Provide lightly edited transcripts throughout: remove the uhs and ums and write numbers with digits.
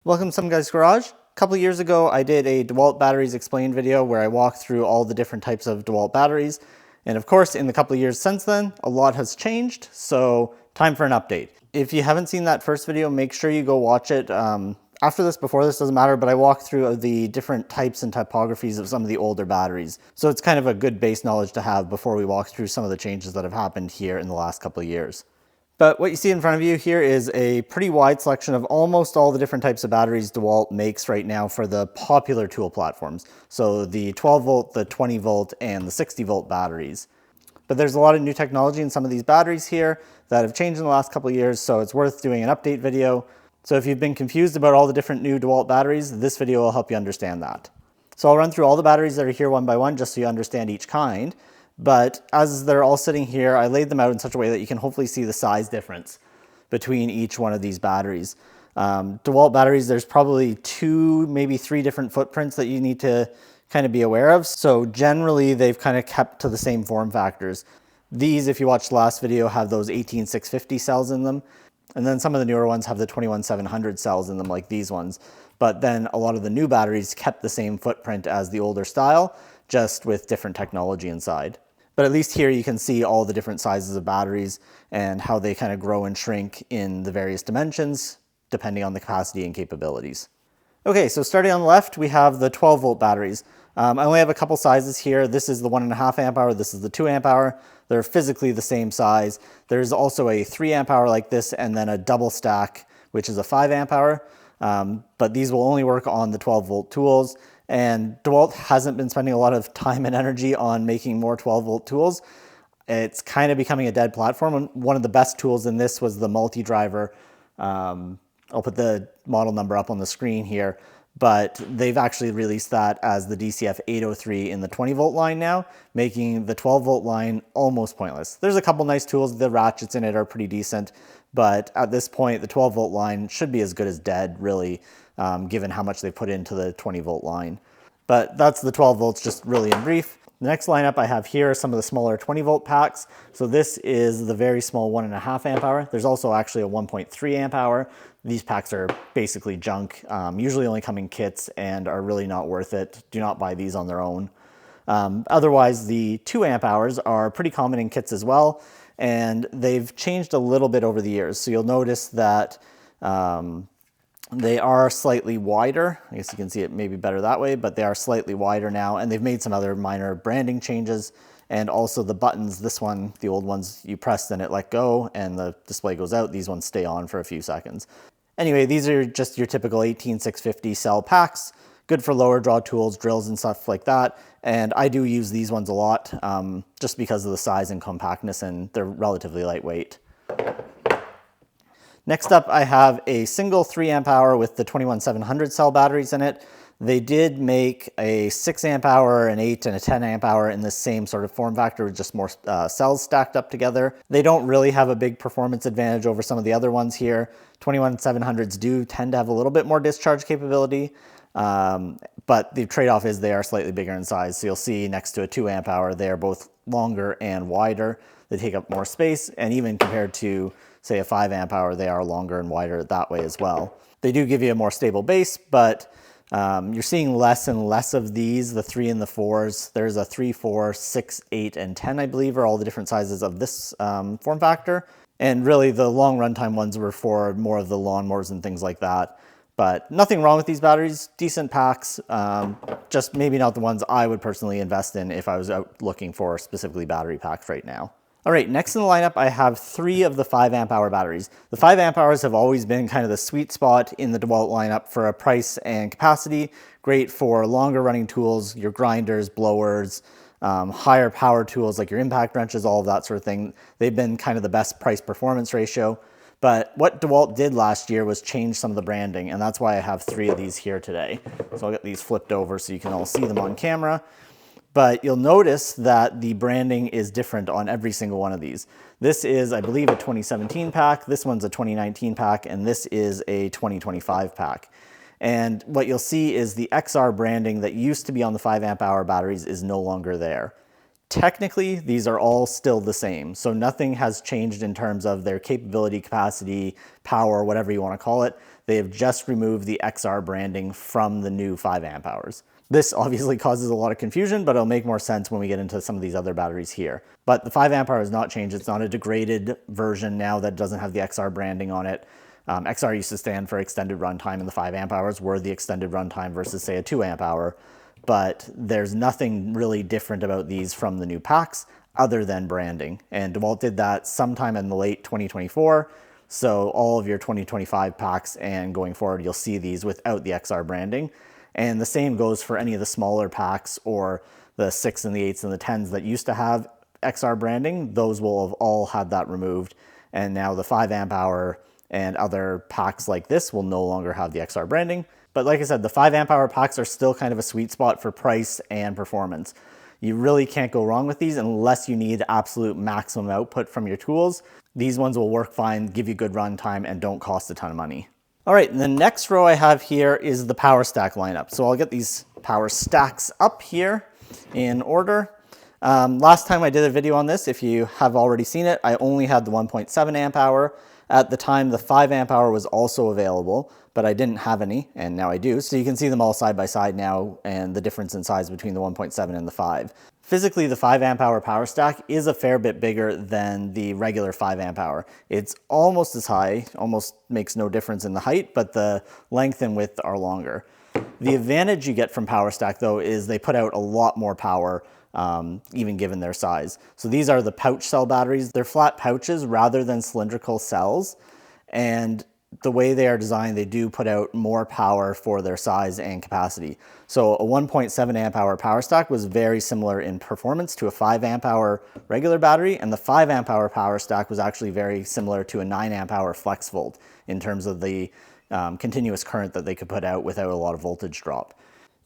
Welcome to Some Guy's Garage. A couple of years ago, I did a Dewalt Batteries Explained video where I walked through all the different types of Dewalt batteries. And of course, in the couple of years since then, a lot has changed, so time for an update. If you haven't seen that first video, make sure you go watch it. After this, before this, doesn't matter, but I walked through the different types and typographies of some of the older batteries. So it's kind of a good base knowledge to have before we walk through some of the changes that have happened here in the last couple of years. But what you see in front of you here is a pretty wide selection of almost all the different types of batteries Dewalt makes right now for the popular tool platforms. So the 12 volt, the 20 volt, and the 60 volt batteries. But there's a lot of new technology in some of these batteries here that have changed in the last couple of years, so it's worth doing an update video. So if you've been confused about all the different new Dewalt batteries, this video will help you understand that. So I'll run through all the batteries that are here one by one just so you understand each kind. But as they're all sitting here, I laid them out in such a way that you can hopefully see the size difference between each one of these batteries. Dewalt batteries, there's probably 2, maybe 3 different footprints that you need to kind of be aware of. So generally, they've kind of kept to the same form factors. These, if you watched the last video, have those 18650 cells in them. And then some of the newer ones have the 21700 cells in them, like these ones. But then a lot of the new batteries kept the same footprint as the older style, just with different technology inside. But at least here you can see all the different sizes of batteries and how they kind of grow and shrink in the various dimensions, depending on the capacity and capabilities. Okay, so starting on the left, we have the 12 volt batteries. I only have a couple sizes here. This is the 1.5 amp hour, this is the 2 amp hour. They're physically the same size. There's also a 3 amp hour like this, and then a double stack, which is a 5 amp hour. But these will only work on the 12 volt tools. And Dewalt hasn't been spending a lot of time and energy on making more 12 volt tools. It's kind of becoming a dead platform. And one of the best tools in this was the multi-driver. I'll put the model number up on the screen here, but they've actually released that as the DCF 803 in the 20 volt line now, making the 12 volt line almost pointless. There's a couple nice tools. The ratchets in it are pretty decent, but at this point, the 12 volt line should be as good as dead, really, given how much they put into the 20 volt line. But that's the 12 volts just really in brief. The next lineup I have here are some of the smaller 20 volt packs. So this is the very small 1.5 amp hour. There's also actually a 1.3 amp hour. These packs are basically junk, usually only come in kits and are really not worth it. Do not buy these on their own. Otherwise, the 2 amp hours are pretty common in kits as well, and they've changed a little bit over the years. So you'll notice that they are slightly wider. I guess you can see it maybe better that way, but they are slightly wider now, and they've made some other minor branding changes. And also the buttons, this one, the old ones, you press, then it let go, and the display goes out. These ones stay on for a few seconds. Anyway, these are just your typical 18650 cell packs, good for lower draw tools, drills, and stuff like that. And I do use these ones a lot, just because of the size and compactness, and they're relatively lightweight. Next up, I have a single 3 amp hour with the 21700 cell batteries in it. They did make a 6 amp hour, an 8, and a 10 amp hour in the same sort of form factor with just more cells stacked up together. They don't really have a big performance advantage over some of the other ones here. 21700s do tend to have a little bit more discharge capability, but the trade-off is they are slightly bigger in size. So you'll see next to a 2 amp hour, they are both longer and wider. They take up more space, and even compared to, say, a 5 amp hour, they are longer and wider that way as well. They do give you a more stable base, but you're seeing less and less of these, the 3 and the 4s. There's a 3, 4, 6, 8, and 10, I believe, are all the different sizes of this form factor. And really, the long runtime ones were for more of the lawnmowers and things like that. But nothing wrong with these batteries, decent packs, just maybe not the ones I would personally invest in if I was out looking for specifically battery packs right now. All right, next in the lineup, I have 3 of the 5 amp hour batteries. The 5 amp hours have always been kind of the sweet spot in the Dewalt lineup for a price and capacity. Great for longer running tools, your grinders, blowers, higher power tools like your impact wrenches, all of that sort of thing. They've been kind of the best price performance ratio. But what Dewalt did last year was change some of the branding, and that's why I have 3 of these here today. So I'll get these flipped over so you can all see them on camera. But you'll notice that the branding is different on every single one of these. This is, I believe, a 2017 pack, this one's a 2019 pack, and this is a 2025 pack. And what you'll see is the XR branding that used to be on the 5 amp hour batteries is no longer there. Technically, these are all still the same, so nothing has changed in terms of their capability, capacity, power, whatever you want to call it. They have just removed the XR branding from the new 5 amp hours. This obviously causes a lot of confusion, but it'll make more sense when we get into some of these other batteries here. But the 5 amp hour has not changed. It's not a degraded version now that doesn't have the XR branding on it. XR used to stand for extended runtime, and the 5 amp hours were the extended runtime versus, say, a 2 amp hour. But there's nothing really different about these from the new packs other than branding. And Dewalt did that sometime in the late 2024. So all of your 2025 packs and going forward, you'll see these without the XR branding. And the same goes for any of the smaller packs or the 6 and the 8s and the 10s that used to have XR branding. Those will have all had that removed. And now the 5 amp hour and other packs like this will no longer have the XR branding. But like I said, the 5 amp hour packs are still kind of a sweet spot for price and performance. You really can't go wrong with these unless you need absolute maximum output from your tools. These ones will work fine, give you good run time, and don't cost a ton of money. All right, the next row I have here is the Powerstack lineup. So I'll get these Powerstacks up here in order. Last time I did a video on this, if you have already seen it, I only had the 1.7 amp hour. At the time, the 5 amp hour was also available, but I didn't have any, and now I do. So you can see them all side by side now and the difference in size between the 1.7 and the 5. Physically, the 5 amp hour Powerstack is a fair bit bigger than the regular 5 amp hour. It's almost as high, almost makes no difference in the height, but the length and width are longer. The advantage you get from Powerstack, though, is they put out a lot more power, even given their size. So these are the pouch cell batteries. They're flat pouches rather than cylindrical cells. And the way they are designed, they do put out more power for their size and capacity. So a 1.7 amp hour Powerstack was very similar in performance to a 5 amp hour regular battery, and the 5 amp hour Powerstack was actually very similar to a 9 amp hour Flexvolt in terms of the continuous current that they could put out without a lot of voltage drop.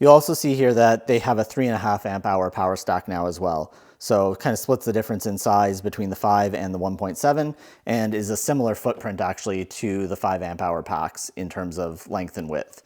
You'll also see here that they have a 3.5 amp hour Powerstack now as well. So it kind of splits the difference in size between the 5 and the 1.7 and is a similar footprint actually to the 5 amp hour packs in terms of length and width.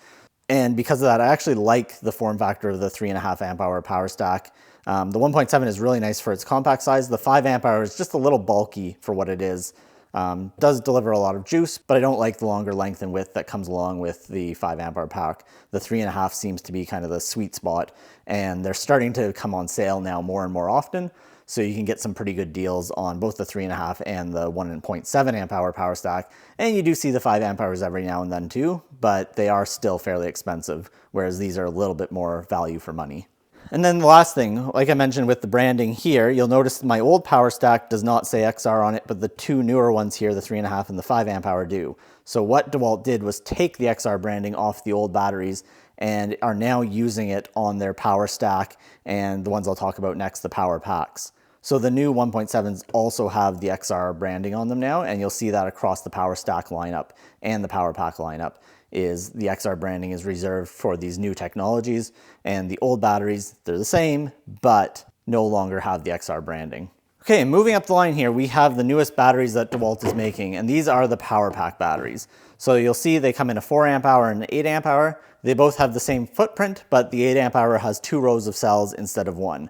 And because of that, I actually like the form factor of the 3.5 amp hour Powerstack. The 1.7 is really nice for its compact size. The 5 amp hour is just a little bulky for what it is. Does deliver a lot of juice, but I don't like the longer length and width that comes along with the 5 amp hour pack. The 3.5 seems to be kind of the sweet spot, and they're starting to come on sale now more and more often. So you can get some pretty good deals on both the 3.5 and the 1.7 amp hour Powerstack. And you do see the 5 amp hours every now and then too, but they are still fairly expensive, whereas these are a little bit more value for money. And then the last thing, like I mentioned with the branding here, you'll notice my old Powerstack does not say XR on it, but the two newer ones here, the 3.5 and the 5 amp hour do. So what Dewalt did was take the XR branding off the old batteries and are now using it on their Powerstack and the ones I'll talk about next, the Powerpacks. So the new 1.7s also have the XR branding on them now, and you'll see that across the Powerstack lineup and the Powerpack lineup. Is the XR branding is reserved for these new technologies, and the old batteries, they're the same, but no longer have the XR branding. Okay, moving up the line here, we have the newest batteries that Dewalt is making, and these are the Powerpack batteries. So you'll see they come in a 4 amp hour and an 8 amp hour. They both have the same footprint, but the 8 amp hour has 2 rows of cells instead of 1.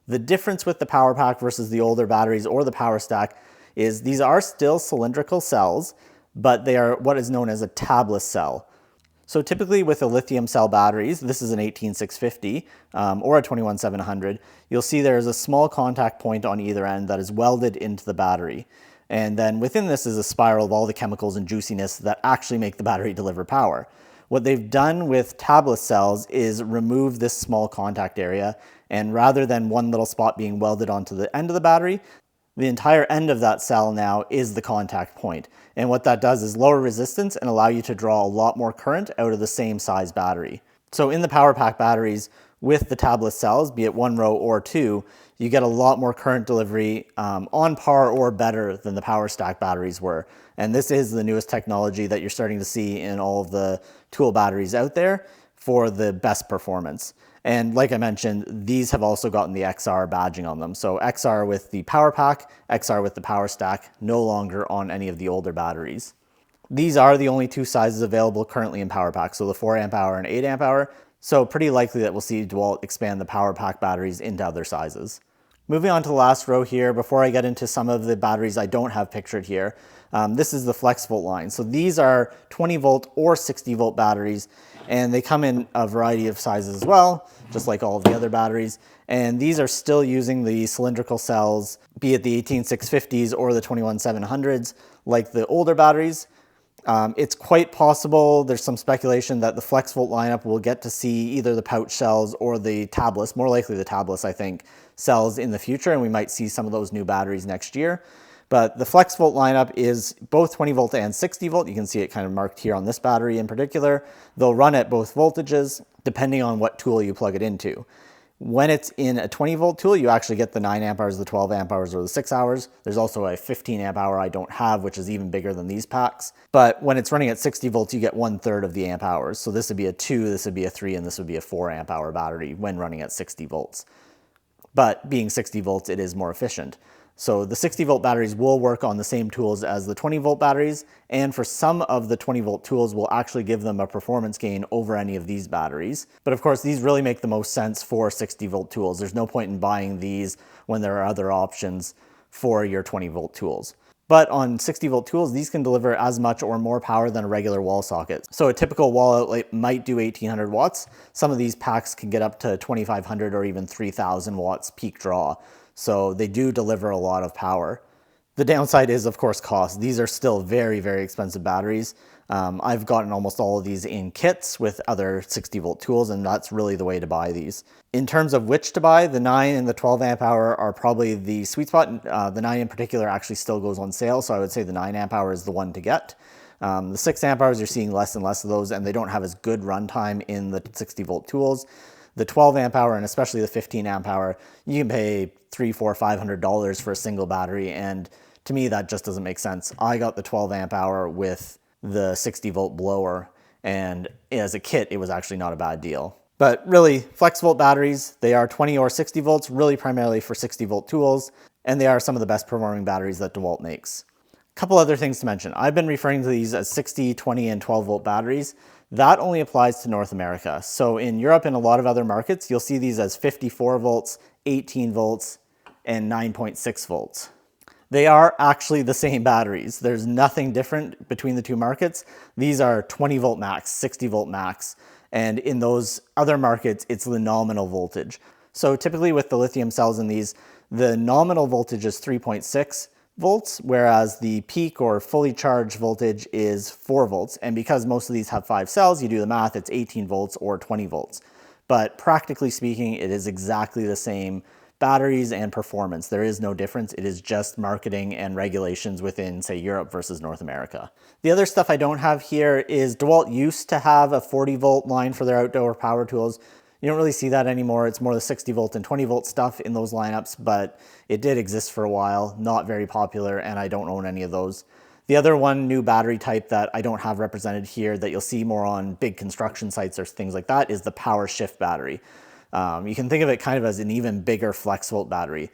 The difference with the Powerpack versus the older batteries or the Powerstack is these are still cylindrical cells, but they are what is known as a tabless cell. So typically with the lithium cell batteries, this is an 18650 or a 21700, you'll see there's a small contact point on either end that is welded into the battery. And then within this is a spiral of all the chemicals and juiciness that actually make the battery deliver power. What they've done with tabless cells is remove this small contact area, and rather than one little spot being welded onto the end of the battery, the entire end of that cell now is the contact point. And what that does is lower resistance and allow you to draw a lot more current out of the same size battery. So in the Powerpack batteries with the tabless cells, be it 1 row or 2, you get a lot more current delivery on par or better than the Powerstack batteries were. And this is the newest technology that you're starting to see in all of the tool batteries out there for the best performance. And like I mentioned, these have also gotten the XR badging on them. So XR with the Powerpack, XR with the Powerstack, no longer on any of the older batteries. These are the only 2 sizes available currently in Powerpack, so the 4 amp hour and 8 amp hour. So pretty likely that we'll see Dewalt expand the Powerpack batteries into other sizes. Moving on to the last row here, before I get into some of the batteries I don't have pictured here, this is the Flexvolt line. So these are 20 volt or 60 volt batteries, and they come in a variety of sizes as well, just like all of the other batteries. And these are still using the cylindrical cells, be it the 18650s or the 21700s, like the older batteries. It's quite possible, there's some speculation that the Flexvolt lineup will get to see either the pouch cells or the tabless, more likely the tabless, I think, cells in the future, and we might see some of those new batteries next year. But the Flexvolt lineup is both 20 volt and 60 volt. You can see it kind of marked here on this battery in particular. They'll run at both voltages depending on what tool you plug it into. When it's in a 20 volt tool, you actually get the 9 amp hours, the 12 amp hours, or the 6 hours. There's also a 15 amp hour I don't have, which is even bigger than these packs. But when it's running at 60 volts, you get 1/3 of the amp hours. So this would be a 2, this would be a 3, and this would be a 4 amp hour battery when running at 60 volts. But being 60 volts, it is more efficient. So the 60 volt batteries will work on the same tools as the 20 volt batteries, and for some of the 20 volt tools will actually give them a performance gain over any of these batteries. But of course, these really make the most sense for 60 volt tools. There's no point in buying these when there are other options for your 20 volt tools. But on 60 volt tools, these can deliver as much or more power than a regular wall socket. So a typical wall outlet might do 1800 watts. Some of these packs can get up to 2500 or even 3000 watts peak draw. So they do deliver a lot of power. The downside is, of course, cost. These are still very, very expensive batteries. I've gotten almost all of these in kits with other 60 volt tools, and that's really the way to buy these. In terms of which to buy, the 9 and the 12 amp hour are probably the sweet spot. The 9 in particular actually still goes on sale, so I would say the 9 amp hour is the one to get. The 6 amp hours, you're seing less and less of those, and they don't have as good runtime in the 60 volt tools. The 12 amp hour and especially the 15 amp hour, you can pay $300, $400, $500 for a single battery, and to me that just doesn't make sense. I got the 12 amp hour with the 60 volt blower, and as a kit it was actually not a bad deal. But really, Flexvolt batteries, they are 20 or 60 volts, really primarily for 60 volt tools, and they are some of the best performing batteries that Dewalt makes. A couple other things to mention. I've been referring to these as 60, 20, and 12 volt batteries. That only applies to North America. So in Europe and a lot of other markets, you'll see these as 54 volts, 18 volts, and 9.6 volts. They are actually the same batteries. There's nothing different between the two markets. These are 20 volt max, 60 volt max, and in those other markets, it's the nominal voltage. So typically with the lithium cells in these, the nominal voltage is 3.6 volts, whereas the peak or fully charged voltage is 4 volts. And because most of these have 5 cells, you do the math, it's 18 volts or 20 volts. But practically speaking, it is exactly the same batteries and performance. There is no difference. It is just marketing and regulations within, say, Europe versus North America. The other stuff I don't have here is Dewalt used to have a 40 volt line for their outdoor power tools. You don't really see that anymore. It's more the 60 volt and 20 volt stuff in those lineups, but it did exist for a while, not very popular, and I don't own any of those. The other one new battery type that I don't have represented here that you'll see more on big construction sites or things like that is the Powershift battery. You can think of it kind of as an even bigger Flexvolt battery.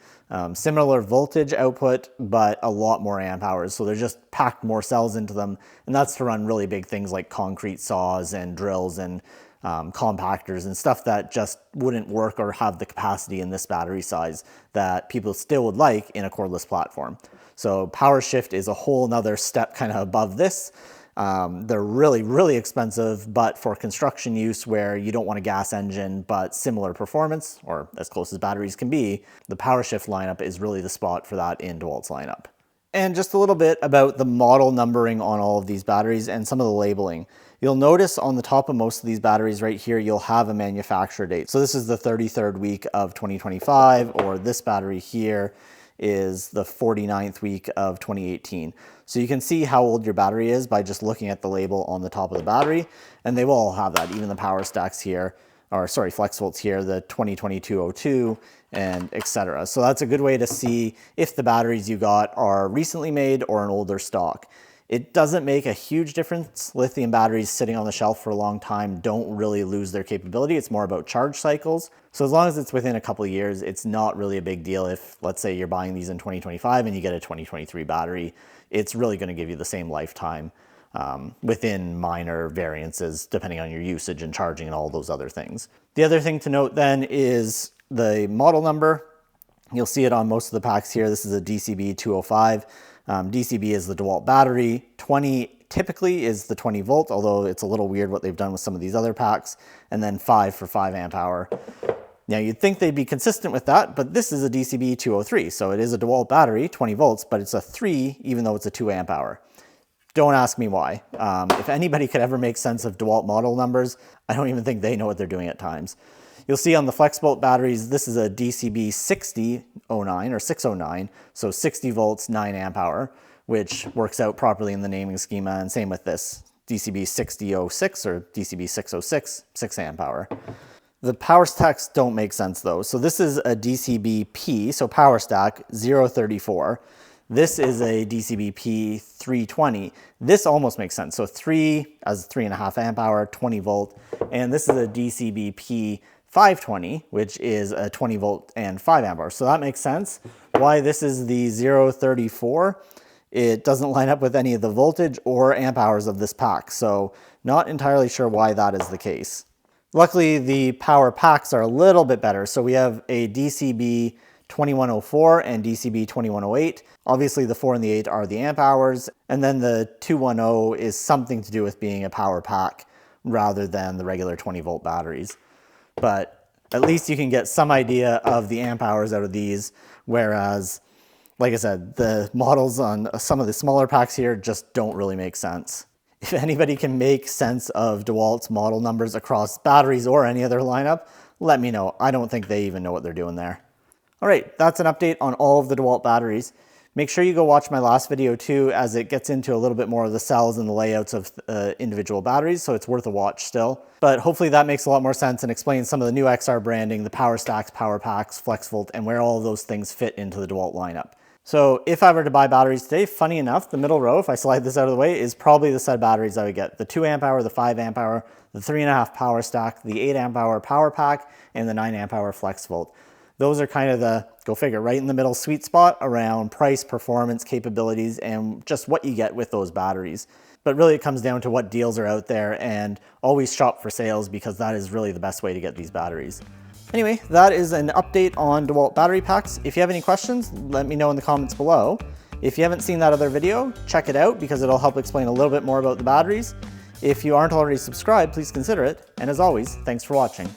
Similar voltage output, but a lot more amp hours. So they're just packed more cells into them, and that's to run really big things like concrete saws and drills and compactors and stuff that just wouldn't work or have the capacity in this battery size that people still would like in a cordless platform. So Powershift is a whole nother step kind of above this. They're really, really expensive, but for construction use where you don't want a gas engine, but similar performance, or as close as batteries can be, the Powershift lineup is really the spot for that in Dewalt's lineup. And just a little bit about the model numbering on all of these batteries and some of the labeling. You'll notice on the top of most of these batteries right here, you'll have a manufacture date. So this is the 33rd week of 2025, or this battery here is the 49th week of 2018. So you can see how old your battery is by just looking at the label on the top of the battery, and they will all have that, even the Powerstacks here, or sorry, Flexvolts here, the 2022-02, and etc. So that's a good way to see if the batteries you got are recently made or an older stock. It doesn't make a huge difference. Lithium batteries sitting on the shelf for a long time don't really lose their capability. It's more about charge cycles. So as long as it's within a couple of years, it's not really a big deal if, let's say, you're buying these in 2025 and you get a 2023 battery. It's really going to give you the same lifetime within minor variances depending on your usage and charging and all those other things. The other thing to note then is the model number. You'll see it on most of the packs here. This is a DCB 205. DCB is the Dewalt battery. 20 typically is the 20 volt, although it's a little weird what they've done with some of these other packs. And then 5 for 5 amp hour. Now you'd think they'd be consistent with that, but this is a DCB 203. So it is a Dewalt battery, 20 volts, but it's a 3 even though it's a 2 amp hour. Don't ask me why. If anybody could ever make sense of Dewalt model numbers, I don't even think they know what they're doing at times. You'll see on the Flexvolt batteries, this is a DCB 6009 or 609, so 60 volts, 9 amp hour, which works out properly in the naming schema, and same with this, DCB 6006 or DCB 606, 6 amp hour. The Powerstacks don't make sense though. So this is a DCB-P, so Powerstack 034. This is a DCB-P 320. This almost makes sense. So 3 as 3.5 amp hour, 20 volt. And this is a DCB-P 520, which is a 20 volt and 5 amp hour. So that makes sense. Why this is the 034, it doesn't line up with any of the voltage or amp hours of this pack. So not entirely sure why that is the case. Luckily, the power packs are a little bit better. So we have a DCB 2104 and DCB 2108. Obviously the 4 and the 8 are the amp hours, and then the 210 is something to do with being a power pack rather than the regular 20 volt batteries. But at least you can get some idea of the amp hours out of these, whereas, like I said, the models on some of the smaller packs here just don't really make sense. If anybody can make sense of Dewalt's model numbers across batteries or any other lineup, let me know. I don't think they even know what they're doing there. All right, that's an update on all of the Dewalt batteries. Make sure you go watch my last video too, as it gets into a little bit more of the cells and the layouts of individual batteries, so it's worth a watch still. But hopefully that makes a lot more sense and explains some of the new XR branding, the Powerstacks, Powerpacks, Flexvolt, and where all of those things fit into the Dewalt lineup. So if I were to buy batteries today, funny enough, the middle row, if I slide this out of the way, is probably the set of batteries I would get. The 2 amp hour, the 5 amp hour, the 3.5 Powerstack, the 8 amp hour Powerpack, and the 9 amp hour Flexvolt. Those are kind of the, go figure, right in the middle sweet spot around price, performance, capabilities, and just what you get with those batteries. But really it comes down to what deals are out there, and always shop for sales because that is really the best way to get these batteries. Anyway, that is an update on Dewalt battery packs. If you have any questions, let me know in the comments below. If you haven't seen that other video, check it out because it'll help explain a little bit more about the batteries. If you aren't already subscribed, please consider it. And as always, thanks for watching.